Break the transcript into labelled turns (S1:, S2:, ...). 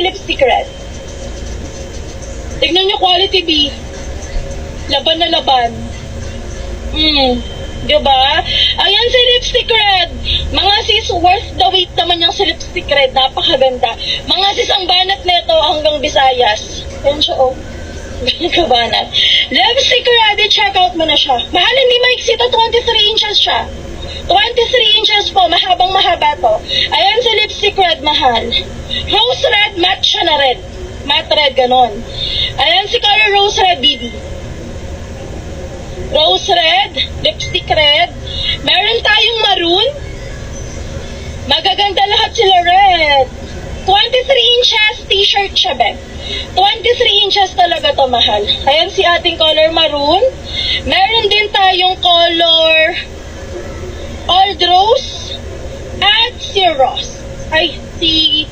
S1: lipstick red. Tignan nyo quality B. Laban na laban. Diba? Ayan si lipstick red. Mga sis, worth the wait naman yung si lipstick red. Napakaganda. Mga sis, ang banat nito hanggang Visayas. Ayan siya, oh. Kabanat. Lipstick red, i-check out mo na siya. Mahal, hindi maiksi to. 23 inches siya. 23 inches po. Mahabang mahaba to. Ayan si lipstick red, mahal. Rose red, matte siya na red. Matte red, ganon. Ayan si color rose red, BB. Rose red, lipstick red. Meron tayong maroon. Magaganda lahat sila red. 23 inches t-shirt siya, be. 23 inches talaga to, mahal. Ayan si ating color maroon. Meron din tayong color old rose at si rose. Ay, si